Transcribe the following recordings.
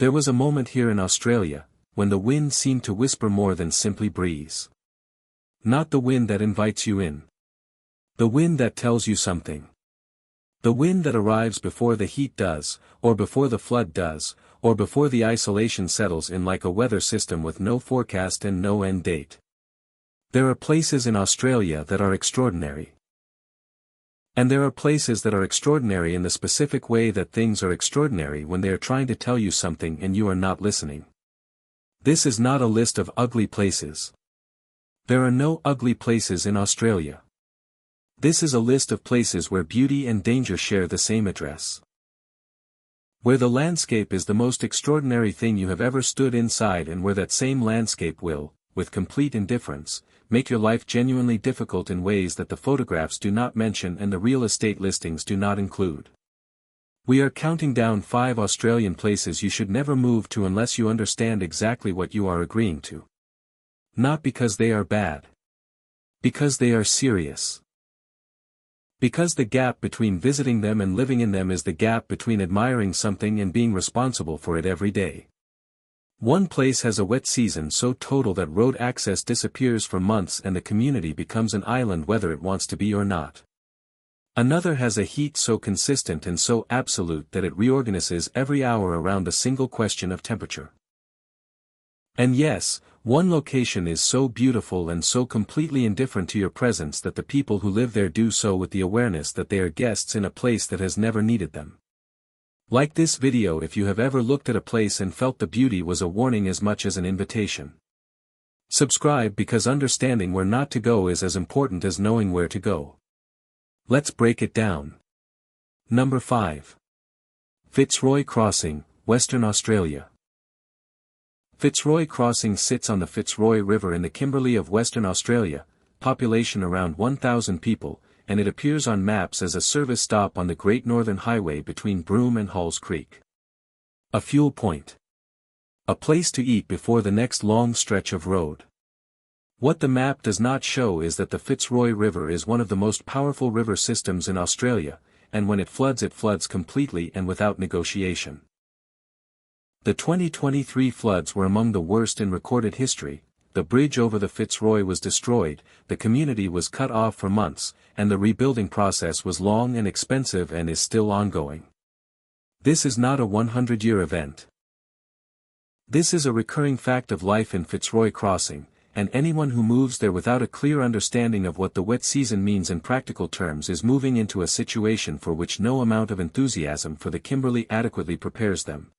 There was a moment here in Australia, when the wind seemed to whisper more than simply breeze. Not the wind that invites you in. The wind that tells you something. The wind that arrives before the heat does, or before the flood does, or before the isolation settles in, like a weather system with no forecast and no end date. There are places in Australia that are extraordinary. And there are places that are extraordinary in the specific way that things are extraordinary when they are trying to tell you something and you are not listening. This is not a list of ugly places. There are no ugly places in Australia. This is a list of places where beauty and danger share the same address. Where the landscape is the most extraordinary thing you have ever stood inside, and where that same landscape will, with complete indifference, make your life genuinely difficult in ways that the photographs do not mention and the real estate listings do not include. We are counting down 5 Australian places you should never move to unless you understand exactly what you are agreeing to. Not because they are bad. Because they are serious. Because the gap between visiting them and living in them is the gap between admiring something and being responsible for it every day. One place has a wet season so total that road access disappears for months and the community becomes an island whether it wants to be or not. Another has a heat so consistent and so absolute that it reorganizes every hour around a single question of temperature. And yes, one location is so beautiful and so completely indifferent to your presence that the people who live there do so with the awareness that they are guests in a place that has never needed them. Like this video if you have ever looked at a place and felt the beauty was a warning as much as an invitation. Subscribe because understanding where not to go is as important as knowing where to go. Let's break it down. Number 5. Fitzroy Crossing, Western Australia. Fitzroy Crossing sits on the Fitzroy River in the Kimberley of Western Australia, population around 1,000 people, and it appears on maps as a service stop on the Great Northern Highway between Broome and Halls Creek. A fuel point. A place to eat before the next long stretch of road. What the map does not show is that the Fitzroy River is one of the most powerful river systems in Australia, and when it floods completely and without negotiation. The 2023 floods were among the worst in recorded history. The bridge over the Fitzroy was destroyed, the community was cut off for months, and the rebuilding process was long and expensive and is still ongoing. This is not a 100-year event. This is a recurring fact of life in Fitzroy Crossing, and anyone who moves there without a clear understanding of what the wet season means in practical terms is moving into a situation for which no amount of enthusiasm for the Kimberley adequately prepares them.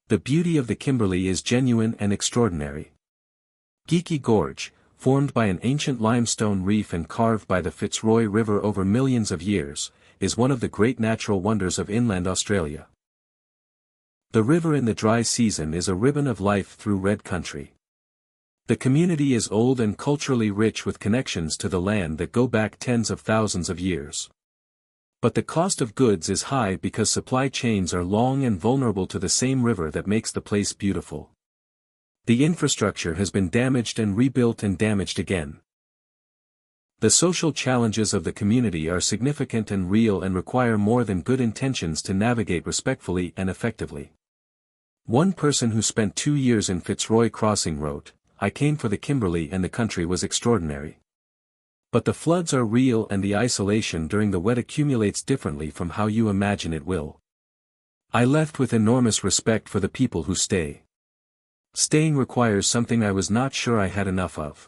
The beauty of the Kimberley is genuine and extraordinary. Geeky Gorge, formed by an ancient limestone reef and carved by the Fitzroy River over millions of years, is one of the great natural wonders of inland Australia. The river in the dry season is a ribbon of life through red country. The community is old and culturally rich with connections to the land that go back tens of thousands of years. But the cost of goods is high because supply chains are long and vulnerable to the same river that makes the place beautiful. The infrastructure has been damaged and rebuilt and damaged again. The social challenges of the community are significant and real and require more than good intentions to navigate respectfully and effectively. One person who spent 2 years in Fitzroy Crossing wrote, "I came for the Kimberley and the country was extraordinary. But the floods are real and the isolation during the wet accumulates differently from how you imagine it will. I left with enormous respect for the people who stay. Staying requires something I was not sure I had enough of."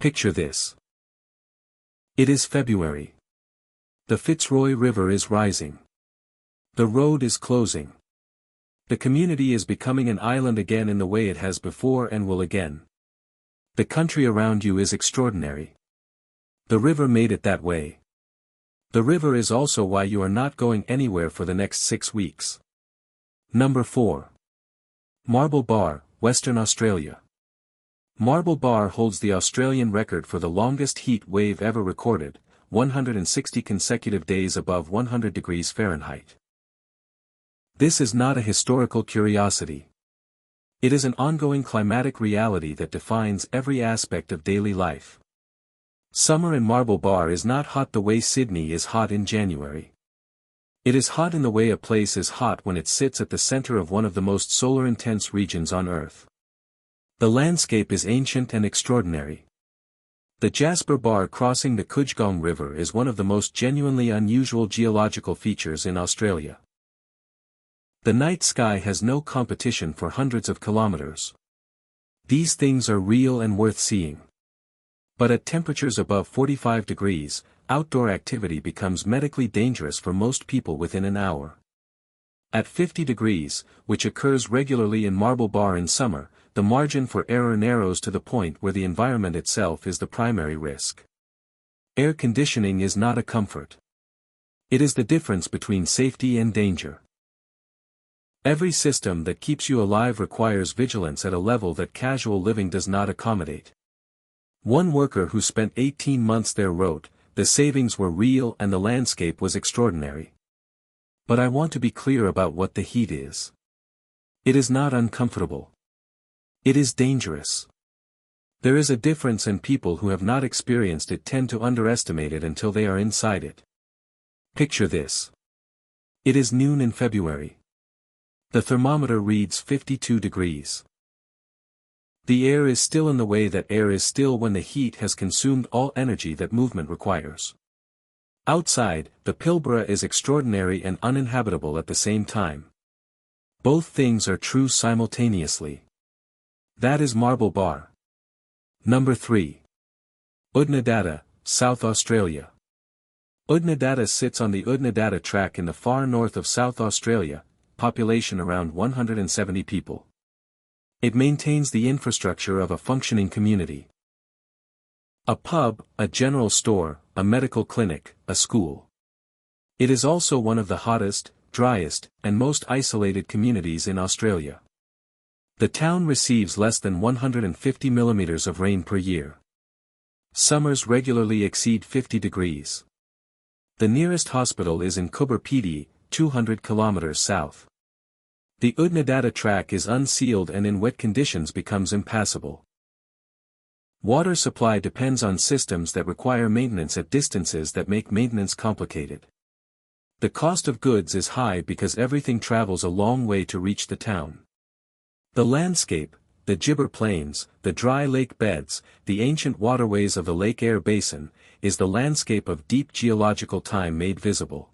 Picture this. It is February. The Fitzroy River is rising. The road is closing. The community is becoming an island again in the way it has before and will again. The country around you is extraordinary. The river made it that way. The river is also why you are not going anywhere for the next 6 weeks. Number 4. Marble Bar, Western Australia. Marble Bar holds the Australian record for the longest heat wave ever recorded, 160 consecutive days above 100 degrees Fahrenheit. This is not a historical curiosity. It is an ongoing climatic reality that defines every aspect of daily life. Summer in Marble Bar is not hot the way Sydney is hot in January. It is hot in the way a place is hot when it sits at the center of one of the most solar-intense regions on Earth. The landscape is ancient and extraordinary. The Jasper Bar crossing the Kujgaon River is one of the most genuinely unusual geological features in Australia. The night sky has no competition for hundreds of kilometers. These things are real and worth seeing. But at temperatures above 45 degrees, outdoor activity becomes medically dangerous for most people within an hour. At 50 degrees, which occurs regularly in Marble Bar in summer, the margin for error narrows to the point where the environment itself is the primary risk. Air conditioning is not a comfort. It is the difference between safety and danger. Every system that keeps you alive requires vigilance at a level that casual living does not accommodate. One worker who spent 18 months there wrote, "The savings were real and the landscape was extraordinary. But I want to be clear about what the heat is. It is not uncomfortable. It is dangerous. There is a difference, and people who have not experienced it tend to underestimate it until they are inside it. Picture this. It is noon in February. The thermometer reads 52 degrees. The air is still in the way that air is still when the heat has consumed all energy that movement requires. Outside, the Pilbara is extraordinary and uninhabitable at the same time. Both things are true simultaneously. That is Marble Bar. Number 3. Oodnadatta, South Australia. Oodnadatta sits on the Oodnadatta Track in the far north of South Australia, population around 170 people. It maintains the infrastructure of a functioning community. A pub, a general store, a medical clinic, a school. It is also one of the hottest, driest, and most isolated communities in Australia. The town receives less than 150 millimeters of rain per year. Summers regularly exceed 50 degrees. The nearest hospital is in Coober Pedy, 200 kilometers south. The Oodnadatta Track is unsealed and in wet conditions becomes impassable. Water supply depends on systems that require maintenance at distances that make maintenance complicated. The cost of goods is high because everything travels a long way to reach the town. The landscape, the Gibber Plains, the dry lake beds, the ancient waterways of the Lake Eyre Basin, is the landscape of deep geological time made visible.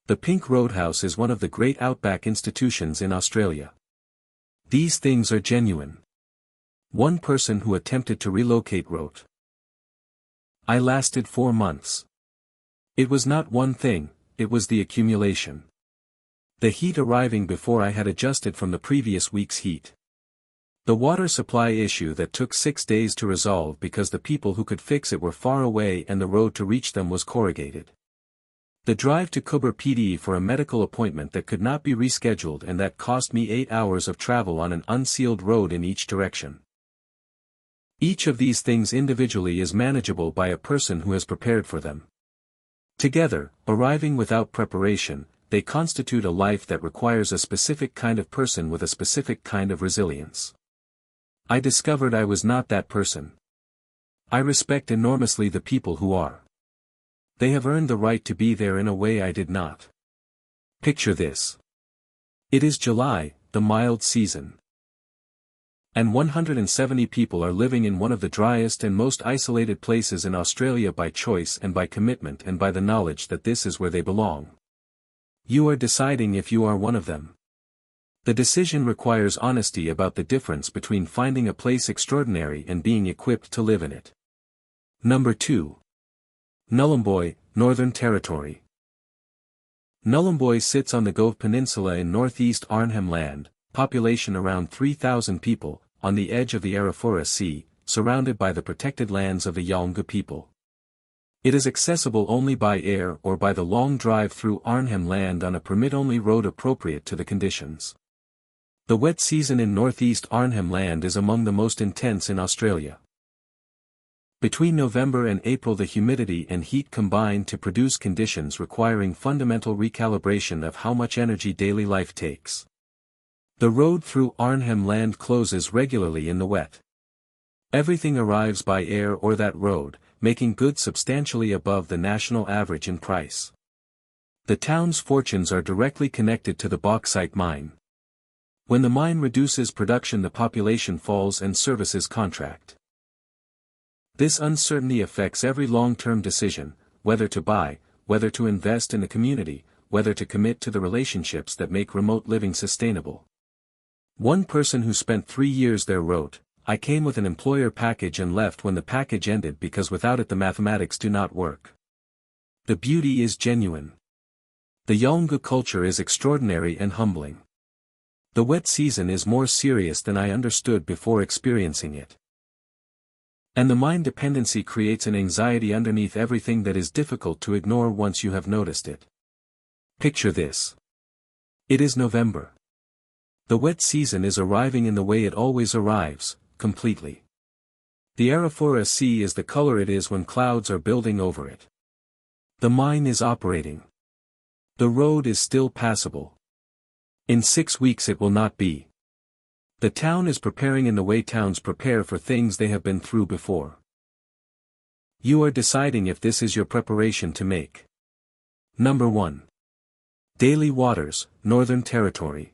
The Pink Roadhouse is one of the great outback institutions in Australia. These things are genuine. One person who attempted to relocate wrote, "I lasted 4 months. It was not one thing, it was the accumulation. The heat arriving before I had adjusted from the previous week's heat. The water supply issue that took 6 days to resolve because the people who could fix it were far away and the road to reach them was corrugated. The drive to Coober Pedy for a medical appointment that could not be rescheduled and that cost me 8 hours of travel on an unsealed road in each direction. Each of these things individually is manageable by a person who has prepared for them. Together, arriving without preparation, they constitute a life that requires a specific kind of person with a specific kind of resilience. I discovered I was not that person. I respect enormously the people who are. They have earned the right to be there in a way I did not. Picture this. It is July, the mild season. And 170 people are living in one of the driest and most isolated places in Australia by choice and by commitment and by the knowledge that this is where they belong. You are deciding if you are one of them. The decision requires honesty about the difference between finding a place extraordinary and being equipped to live in it. Number 2. Nhulunbuy, Northern Territory. Nhulunbuy sits on the Gove Peninsula in northeast Arnhem Land, population around 3,000 people, on the edge of the Arafura Sea, surrounded by the protected lands of the Yalngu people. It is accessible only by air or by the long drive through Arnhem Land on a permit-only road appropriate to the conditions. The wet season in northeast Arnhem Land is among the most intense in Australia. Between November and April the humidity and heat combine to produce conditions requiring fundamental recalibration of how much energy daily life takes. The road through Arnhem Land closes regularly in the wet. Everything arrives by air or that road, making goods substantially above the national average in price. The town's fortunes are directly connected to the bauxite mine. When the mine reduces production, the population falls and services contract. This uncertainty affects every long-term decision, whether to buy, whether to invest in the community, whether to commit to the relationships that make remote living sustainable. One person who spent 3 years there wrote, "I came with an employer package and left when the package ended because without it the mathematics do not work." The beauty is genuine. The Yolngu culture is extraordinary and humbling. The wet season is more serious than I understood before experiencing it. And the mine dependency creates an anxiety underneath everything that is difficult to ignore once you have noticed it. Picture this. It is November. The wet season is arriving in the way it always arrives, completely. The Arafura Sea is the color it is when clouds are building over it. The mine is operating. The road is still passable. In 6 weeks it will not be. The town is preparing in the way towns prepare for things they have been through before. You are deciding if this is your preparation to make. Number 1. Daily Waters, Northern Territory.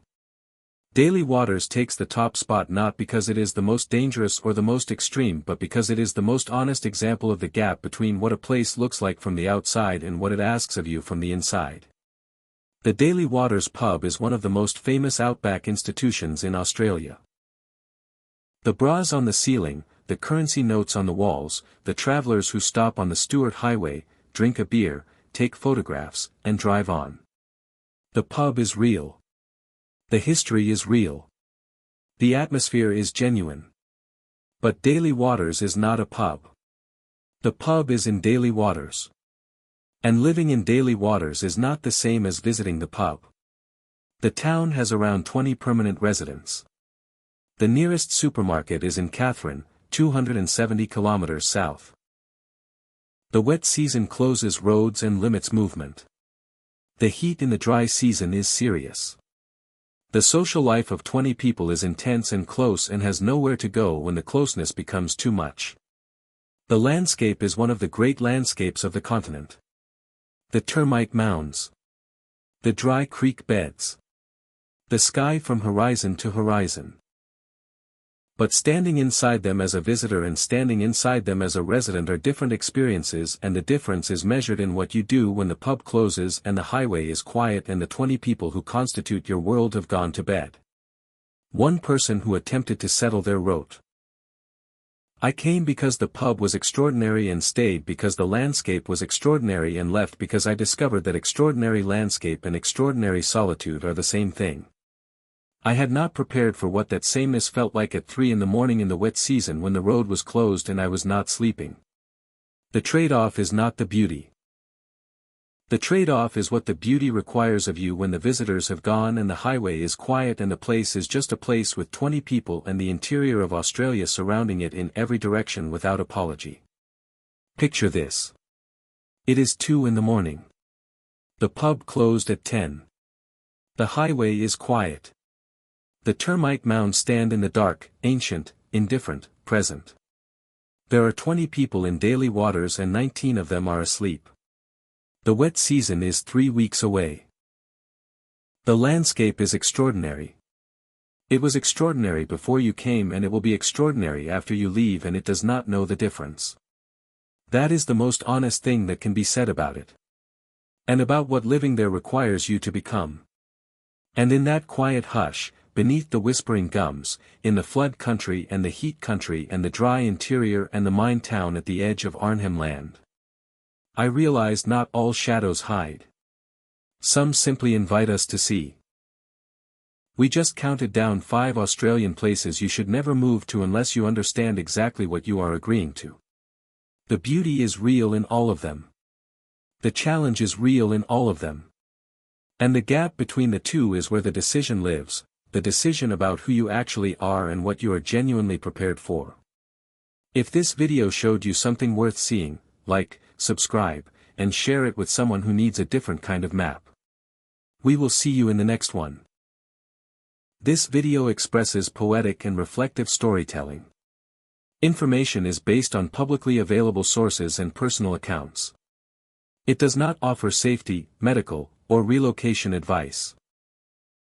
Daily Waters takes the top spot not because it is the most dangerous or the most extreme but because it is the most honest example of the gap between what a place looks like from the outside and what it asks of you from the inside. The Daily Waters pub is one of the most famous outback institutions in Australia. The bras on the ceiling, the currency notes on the walls, the travellers who stop on the Stuart Highway, drink a beer, take photographs, and drive on. The pub is real. The history is real. The atmosphere is genuine. But Daily Waters is not a pub. The pub is in Daily Waters. And living in Daily Waters is not the same as visiting the pub. The town has around 20 permanent residents. The nearest supermarket is in Katherine, 270 kilometers south. The wet season closes roads and limits movement. The heat in the dry season is serious. The social life of 20 people is intense and close and has nowhere to go when the closeness becomes too much. The landscape is one of the great landscapes of the continent. The termite mounds. The dry creek beds. The sky from horizon to horizon. But standing inside them as a visitor and standing inside them as a resident are different experiences, and the difference is measured in what you do when the pub closes and the highway is quiet and the 20 people who constitute your world have gone to bed. One person who attempted to settle there wrote, "I came because the pub was extraordinary and stayed because the landscape was extraordinary and left because I discovered that extraordinary landscape and extraordinary solitude are the same thing. I had not prepared for what that sameness felt like at 3 in the morning in the wet season when the road was closed and I was not sleeping. The trade-off is not the beauty. The trade-off is what the beauty requires of you when the visitors have gone and the highway is quiet and the place is just a place with 20 people and the interior of Australia surrounding it in every direction without apology." Picture this. It is 2 in the morning. The pub closed at 10. The highway is quiet. The termite mounds stand in the dark, ancient, indifferent, present. There are 20 people in Daily Waters and 19 of them are asleep. The wet season is 3 weeks away. The landscape is extraordinary. It was extraordinary before you came and it will be extraordinary after you leave, and it does not know the difference. That is the most honest thing that can be said about it. And about what living there requires you to become. And in that quiet hush, beneath the whispering gums, in the flood country and the heat country and the dry interior and the mine town at the edge of Arnhem Land, I realized not all shadows hide. Some simply invite us to see. We just counted down 5 Australian places you should never move to unless you understand exactly what you are agreeing to. The beauty is real in all of them. The challenge is real in all of them. And the gap between the two is where the decision lives, the decision about who you actually are and what you are genuinely prepared for. If this video showed you something worth seeing, like, subscribe, and share it with someone who needs a different kind of map. We will see you in the next one. This video expresses poetic and reflective storytelling. Information is based on publicly available sources and personal accounts. It does not offer safety, medical, or relocation advice.